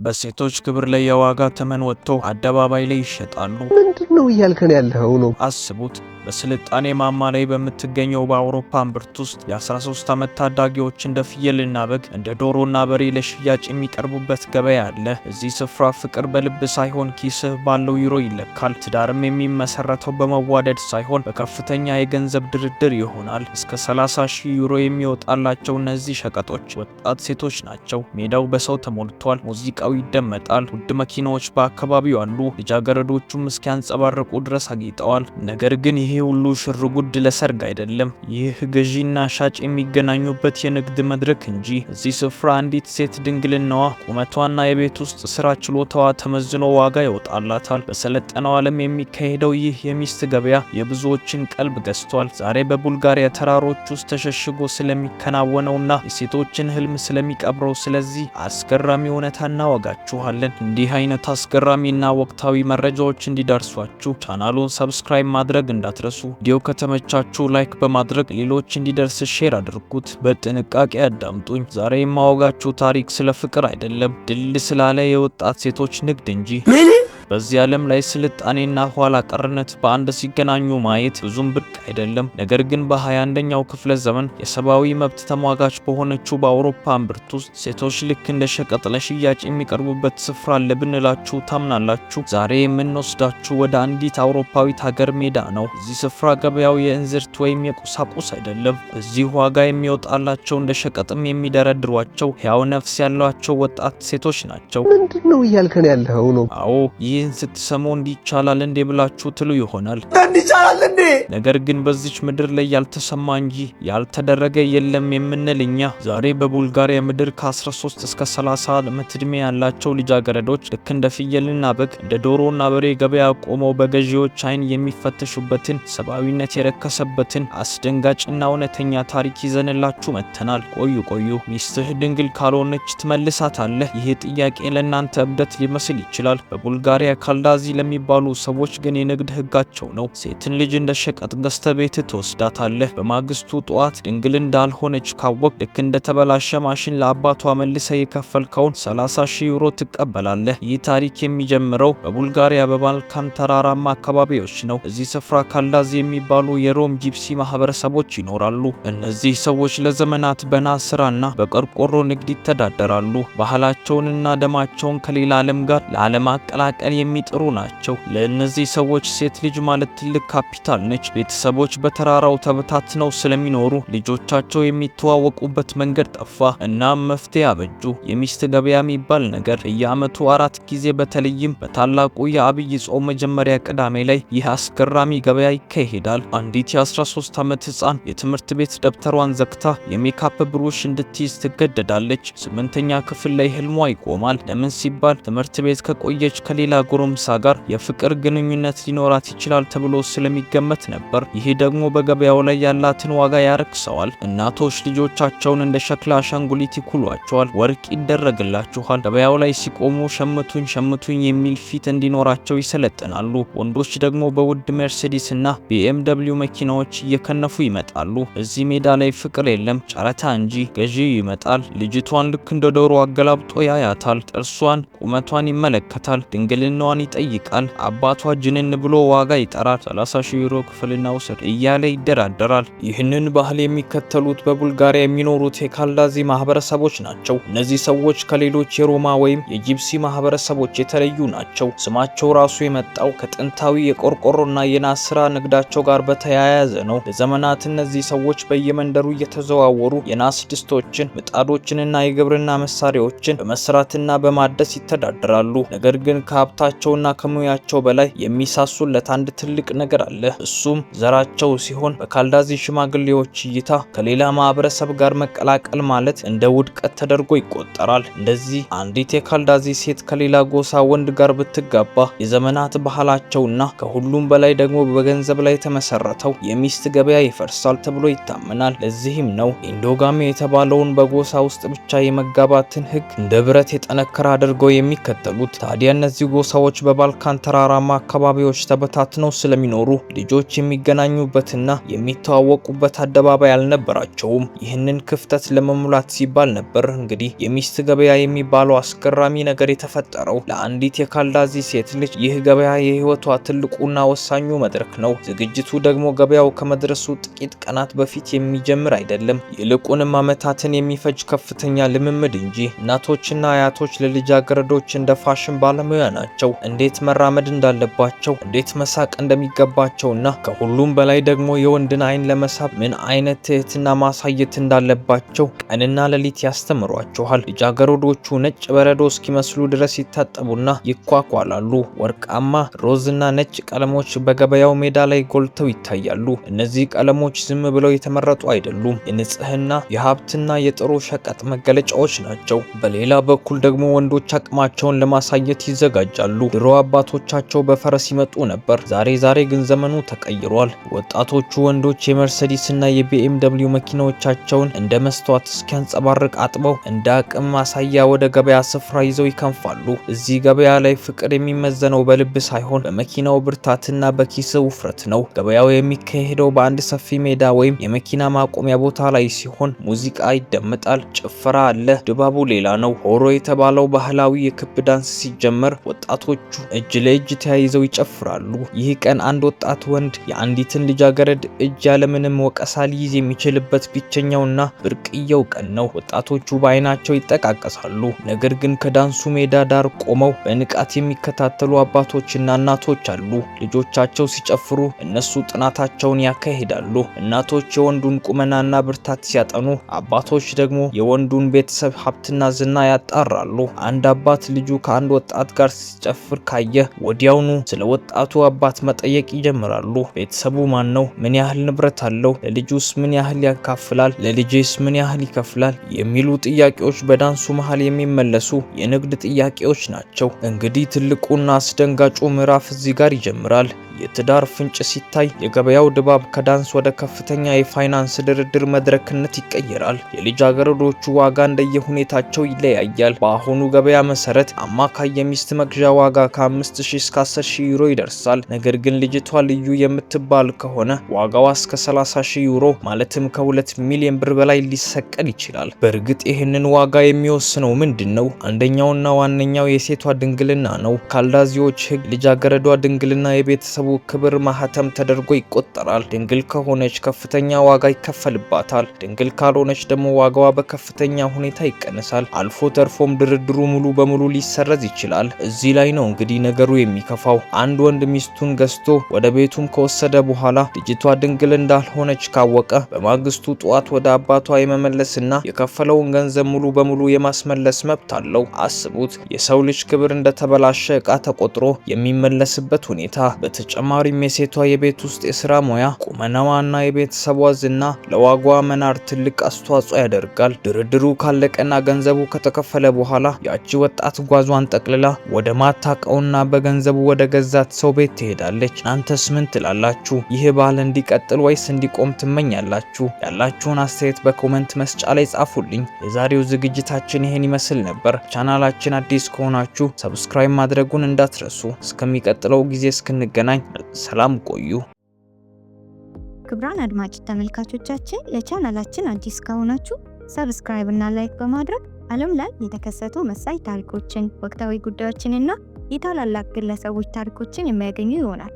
በሴቶች ክብር ላይ የዋጋ ተመን ወጥቶ አደባባይ ላይ ይሸጣሉ። ምንድነው እያልከን ያለው ነው? አስቡት በስልጣኔ ማማ ላይ በምትገኘው በአውሮፓ እምብርት ውስጥ የ13 ዓመት ታዳጊዎች እንደ ፍየልና በግ እንደ ዶሮና በሬ ለሽያጭ የሚቀርቡበት ገበያ አለ። እዚህ ስፍራ ፍቅር በልብ ሳይሆን ኪስህ ባለው ዩሮ ይለካል። ትዳርም የሚመሰረተው በመዋደድ ሳይሆን በከፍተኛ የገንዘብ ድርድር ይሆናል። እስከ 30,000 ዩሮ የሚወጣላቸው እነዚህ ሸቀጦች ወጣት ሴቶች ናቸው። ሜዳው በሰው ተሞልቷል። ሙዚቃው ይደመጣል። ውድ መኪናዎች በአካባቢው አሉ። ልጃገረዶቹም እስኪያንጸባርቁ ድረስ አጊጠዋል። ነገር ግን ይህ ሁሉ ሽርጉድ ለሰርግ አይደለም። ይህ ገዢና ሻጭ የሚገናኙበት የንግድ መድረክ እንጂ። እዚህ ስፍራ አንዲት ሴት ድንግልናዋ፣ ቁመቷና የቤት ውስጥ ስራ ችሎታዋ ተመዝኖ ዋጋ ይወጣላታል። በሰለጠነው ዓለም የሚካሄደው ይህ የሚስት ገበያ የብዙዎችን ቀልብ ገዝቷል። ዛሬ በቡልጋሪያ ተራሮች ውስጥ ተሸሽጎ ስለሚከናወነውና የሴቶችን ህልም ስለሚቀብረው ስለዚህ አስገራሚ እውነታ እናወጋችኋለን። እንዲህ አይነት አስገራሚና ወቅታዊ መረጃዎች እንዲደርሷችሁ ቻናሉን ሰብስክራይብ ማድረግ እንዳትረሱ። ቪዲዮ ከተመቻችሁ ላይክ በማድረግ ሌሎች እንዲደርስ ሼር አድርጉት። በጥንቃቄ አዳምጡኝ። ዛሬ የማወጋችሁ ታሪክ ስለ ፍቅር አይደለም፣ ድል ስላለ የወጣት ሴቶች ንግድ እንጂ። በዚህ ዓለም ላይ ስልጣኔና ኋላ ቀርነት በአንድ ሲገናኙ ማየት ብዙም ብርቅ አይደለም። ነገር ግን በ21ኛው ክፍለ ዘመን የሰብአዊ መብት ተሟጋች በሆነችው በአውሮፓ እምብርት ውስጥ ሴቶች ልክ እንደ ሸቀጥ ለሽያጭ የሚቀርቡበት ስፍራ አለ ብንላችሁ ታምናላችሁ? ዛሬ የምንወስዳችሁ ወደ አንዲት አውሮፓዊት ሀገር ሜዳ ነው። እዚህ ስፍራ ገበያው የእንዝርት ወይም የቁሳቁስ አይደለም። እዚህ ዋጋ የሚወጣላቸው እንደ ሸቀጥም የሚደረድሯቸው ሕያው ነፍስ ያሏቸው ወጣት ሴቶች ናቸው። ምንድነው እያልከን ያለው ነው? አዎ ይህን ስትሰሙ እንዲቻላል እንዴ ብላችሁ ትሉ ይሆናል። እንዲቻላል እንዴ? ነገር ግን በዚች ምድር ላይ ያልተሰማ እንጂ ያልተደረገ የለም የምንል እኛ ዛሬ በቡልጋሪያ ምድር ከ13 እስከ 30 ዓመት ዕድሜ ያላቸው ልጃገረዶች ልክ እንደ ፍየልና በግ እንደ ዶሮና በሬ ገበያ ቆመው በገዢዎች አይን የሚፈተሹበትን ሰብአዊነት የረከሰበትን አስደንጋጭና እውነተኛ ታሪክ ይዘንላችሁ መጥተናል። ቆዩ ሚስትህ ድንግል ካልሆነች ትመልሳታለህ? ይህ ጥያቄ ለእናንተ እብደት ሊመስል ይችላል። በቡልጋሪያ ካልዳዚ ለሚባሉ ሰዎች ግን የንግድ ህጋቸው ነው። ሴትን ልጅ እንደ ሸቀጥ ገዝተ ቤት ትወስዳታለህ። በማግስቱ ጠዋት ድንግል እንዳልሆነች ካወቅ ልክ እንደ ተበላሸ ማሽን ለአባቷ መልሰ የከፈልከውን 30,000 ዩሮ ትቀበላለህ። ይህ ታሪክ የሚጀምረው በቡልጋሪያ በባልካን ተራራማ አካባቢዎች ነው። እዚህ ስፍራ ካልዳዚ የሚባሉ የሮም ጂፕሲ ማህበረሰቦች ይኖራሉ። እነዚህ ሰዎች ለዘመናት በናስ ስራና በቆርቆሮ ንግድ ይተዳደራሉ። ባህላቸውንና ደማቸውን ከሌላ ዓለም ጋር ለማቀላቀል የሚጥሩ ናቸው። ለእነዚህ ሰዎች ሴት ልጅ ማለት ትልቅ ካፒታል ነች። ቤተሰቦች በተራራው ተበታትነው ስለሚኖሩ ልጆቻቸው የሚተዋወቁበት መንገድ ጠፋ። እናም መፍትሄ አበጁ። የሚስት ገበያ የሚባል ነገር በየዓመቱ 4 ጊዜ በተለይም በታላቁ የአብይ ጾም መጀመሪያ ቅዳሜ ላይ ይህ አስገራሚ ገበያ ይካሄዳል። አንዲት የ13 ዓመት ህፃን የትምህርት ቤት ደብተሯን ዘግታ የሜካፕ ብሩሽ እንድትይዝ ትገደዳለች። 8ኛ ክፍል ላይ ህልሟ ይቆማል። ለምን ሲባል ትምህርት ቤት ከቆየች ከሌላ ጎረምሳ ጋር የፍቅር ግንኙነት ሊኖራት ይችላል ተብሎ ስለሚገመት ነበር። ይህ ደግሞ በገበያው ላይ ያላትን ዋጋ ያረክሰዋል። እናቶች ልጆቻቸውን እንደ ሸክላ አሻንጉሊት ይኩሏቸዋል። ወርቅ ይደረግላችኋል። ገበያው ላይ ሲቆሙ ሸምቱኝ የሚል ፊት እንዲኖራቸው ይሰለጥናሉ። ወንዶች ደግሞ በውድ ሜርሴዲስ እና BMW መኪናዎች እየከነፉ ይመጣሉ። እዚህ ሜዳ ላይ ፍቅር የለም ጨረታ እንጂ። ገዢ ይመጣል። ልጅቷን ልክ እንደ ዶሮ አገላብጦ ያያታል። ጥርሷን፣ ቁመቷን ይመለከታል። ድንግልናዋን ይጠይቃል። አባቷ ጅንን ብሎ ዋጋ ይጠራል። 30,000 ዩሮ ክፍልና ውሰድ እያለ ይደራደራል። ይህንን ባህል የሚከተሉት በቡልጋሪያ የሚኖሩት የካልዳዚ ማህበረሰቦች ናቸው። እነዚህ ሰዎች ከሌሎች የሮማ ወይም የጂፕሲ ማህበረሰቦች የተለዩ ናቸው። ስማቸው ራሱ የመጣው ከጥንታዊ የቆርቆሮና የናስ ስራ ንግዳቸው ጋር በተያያዘ ነው። ለዘመናት እነዚህ ሰዎች በየመንደሩ እየተዘዋወሩ የናስ ድስቶችን፣ ምጣዶችንና የግብርና መሳሪያዎችን በመስራትና በማደስ ይተዳደራሉ። ነገር ግን ከሀብታቸውና ከሙያቸው በላይ የሚሳሱለት አንድ ትልቅ ነገር አለ። እሱም ዘራቸው ሲሆን በካልዳዚ ሽማግሌዎች እይታ ከሌላ ማህበረሰብ ጋር መቀላቀል ማለት እንደ ውድቀት ተደርጎ ይቆጠራል። እንደዚህ አንዲት የካልዳዚ ሴት ከሌላ ጎሳ ወንድ ጋር ብትጋባ የዘመናት ባህላቸውና ከሁሉም በላይ ደግሞ በገንዘብ ላይ የተመሰረተው የሚስት ገበያ ይፈርሳል ተብሎ ይታመናል። ለዚህም ነው ኢንዶጋሚ የተባለውን በጎሳ ውስጥ ብቻ የመጋባትን ህግ እንደ ብረት የጠነከረ አድርገው የሚከተሉት። ታዲያ እነዚህ ጎሳ ጎሳዎች በባልካን ተራራማ አካባቢዎች ተበታትነው ስለሚኖሩ ልጆች የሚገናኙበትና የሚተዋወቁበት አደባባይ አልነበራቸውም። ይህንን ክፍተት ለመሙላት ሲባል ነበር እንግዲህ የሚስት ገበያ የሚባለው አስገራሚ ነገር የተፈጠረው። ለአንዲት የካልዳዚ ሴት ልጅ ይህ ገበያ የህይወቷ ትልቁና ወሳኙ መድረክ ነው። ዝግጅቱ ደግሞ ገበያው ከመድረሱ ጥቂት ቀናት በፊት የሚጀምር አይደለም፣ ይልቁንም ዓመታትን የሚፈጅ ከፍተኛ ልምምድ እንጂ። እናቶችና አያቶች ለልጃገረዶች እንደ ፋሽን ባለሙያ ናቸው። እንዴት መራመድ እንዳለባቸው፣ እንዴት መሳቅ እንደሚገባቸውና ከሁሉም በላይ ደግሞ የወንድን አይን ለመሳብ ምን አይነት ትህትና ማሳየት እንዳለባቸው ቀንና ሌሊት ያስተምሯቸዋል። ልጃገረዶቹ ነጭ በረዶ እስኪመስሉ ድረስ ይታጠቡና ይኳኳላሉ። ወርቃማ፣ ሮዝና ነጭ ቀለሞች በገበያው ሜዳ ላይ ጎልተው ይታያሉ። እነዚህ ቀለሞች ዝም ብለው የተመረጡ አይደሉም። የንጽህና፣ የሀብትና የጥሩ ሸቀጥ መገለጫዎች ናቸው። በሌላ በኩል ደግሞ ወንዶች አቅማቸውን ለማሳየት ይዘጋጃሉ። ድሮ አባቶቻቸው በፈረስ ይመጡ ነበር። ዛሬ ግን ዘመኑ ተቀይሯል። ወጣቶቹ ወንዶች የመርሴዲስና የቢኤምደብሊው መኪናዎቻቸውን እንደ መስተዋት እስኪያንጸባርቅ አጥበው እንደ አቅም ማሳያ ወደ ገበያ ስፍራ ይዘው ይከንፋሉ። እዚህ ገበያ ላይ ፍቅር የሚመዘነው በልብ ሳይሆን በመኪናው ብርታትና በኪስ ውፍረት ነው። ገበያው የሚካሄደው በአንድ ሰፊ ሜዳ ወይም የመኪና ማቆሚያ ቦታ ላይ ሲሆን ሙዚቃ ይደመጣል፣ ጭፈራ አለ። ድባቡ ሌላ ነው። ሆሮ የተባለው ባህላዊ የክብ ዳንስ ሲጀመር ወጣቶቹ እጅ ለእጅ ተያይዘው ይጨፍራሉ። ይህ ቀን አንድ ወጣት ወንድ የአንዲትን ልጃገረድ እጅ ያለምንም ወቀሳ ሊይዝ የሚችልበት ብቸኛውና ብርቅዬው ቀን ነው። ወጣቶቹ በአይናቸው ይጠቃቀሳሉ። ነገር ግን ከዳንሱ ሜዳ ዳር ቆመው በንቃት የሚከታተሉ አባቶችና እናቶች አሉ። ልጆቻቸው ሲጨፍሩ እነሱ ጥናታቸውን ያካሂዳሉ። እናቶች የወንዱን ቁመናና ብርታት ሲያጠኑ፣ አባቶች ደግሞ የወንዱን ቤተሰብ ሀብትና ዝና ያጣራሉ። አንድ አባት ልጁ ከአንድ ወጣት ጋር ሲጨፍር ካየ ወዲያውኑ ስለ ወጣቱ አባት መጠየቅ ይጀምራሉ። ቤተሰቡ ማን ነው? ምን ያህል ንብረት አለው? ለልጁስ ምን ያህል ያካፍላል? ለልጄስ ምን ያህል ይከፍላል? የሚሉ ጥያቄዎች በዳንሱ መሃል የሚመለሱ የንግድ ጥያቄዎች ናቸው። እንግዲህ ትልቁና አስደንጋጩ ምዕራፍ እዚህ ጋር ይጀምራል። የትዳር ፍንጭ ሲታይ የገበያው ድባብ ከዳንስ ወደ ከፍተኛ የፋይናንስ ድርድር መድረክነት ይቀየራል። የልጃገረዶቹ ዋጋ እንደየሁኔታቸው ይለያያል። በአሁኑ ገበያ መሰረት አማካይ የሚስት መግዣ ዋጋ ከ5000 እስከ 10000 ዩሮ ይደርሳል። ነገር ግን ልጅቷ ልዩ የምትባል ከሆነ ዋጋዋ እስከ 30000 ዩሮ ማለትም ከ2 ሚሊዮን ብር በላይ ሊሰቀል ይችላል። በእርግጥ ይህንን ዋጋ የሚወስነው ምንድነው? አንደኛውና ዋነኛው የሴቷ ድንግልና ነው። ካልዳዚዎች ሕግ ልጃገረዷ ድንግልና የቤተሰቡ ክብር ማህተም ተደርጎ ይቆጠራል። ድንግል ከሆነች ከፍተኛ ዋጋ ይከፈልባታል። ድንግል ካልሆነች ደግሞ ዋጋዋ በከፍተኛ ሁኔታ ይቀንሳል። አልፎ ተርፎም ድርድሩ ሙሉ በሙሉ ሊሰረዝ ይችላል። እዚህ ላይ ነው እንግዲህ ነገሩ የሚከፋው። አንድ ወንድ ሚስቱን ገዝቶ ወደ ቤቱም ከወሰደ በኋላ ልጅቷ ድንግል እንዳልሆነች ካወቀ በማግስቱ ጠዋት ወደ አባቷ የመመለስና የከፈለውን ገንዘብ ሙሉ በሙሉ የማስመለስ መብት አለው። አስቡት፣ የሰው ልጅ ክብር እንደተበላሸ ዕቃ ተቆጥሮ የሚመለስበት ሁኔታ። በተጨማሪም የሴቷ የቤት ውስጥ የሥራ ሙያ፣ ቁመናዋና የቤተሰቧ ዝና ለዋጋዋ መናር ትልቅ አስተዋጽኦ ያደርጋል። ድርድሩ ካለቀና ገንዘቡ ከተከፈለ በኋላ ያቺ ወጣት ጓዟን ጠቅልላ ወደ ማታቀውና በገንዘቡ ወደ ገዛት ሰው ቤት ትሄዳለች። እናንተስ ምን ትላላችሁ? ይህ ባህል እንዲቀጥል ወይስ እንዲቆም ትመኛላችሁ? ያላችሁን አስተያየት በኮሜንት መስጫ ላይ ጻፉልኝ። የዛሬው ዝግጅታችን ይሄን ይመስል ነበር። ቻናላችን አዲስ ከሆናችሁ ሰብስክራይብ ማድረጉን እንዳትረሱ። እስከሚቀጥለው ጊዜ እስክንገናኝ ሰላም ቆዩ። ክቡራን አድማጭ ተመልካቾቻችን ለቻናላችን አዲስ ከሆናችሁ ሰብስክራይብ እና ላይክ በማድረግ ዓለም ላይ የተከሰቱ መሳይ ታሪኮችን፣ ወቅታዊ ጉዳዮችንና የታላላቅ ግለሰቦች ታሪኮችን የሚያገኙ ይሆናል።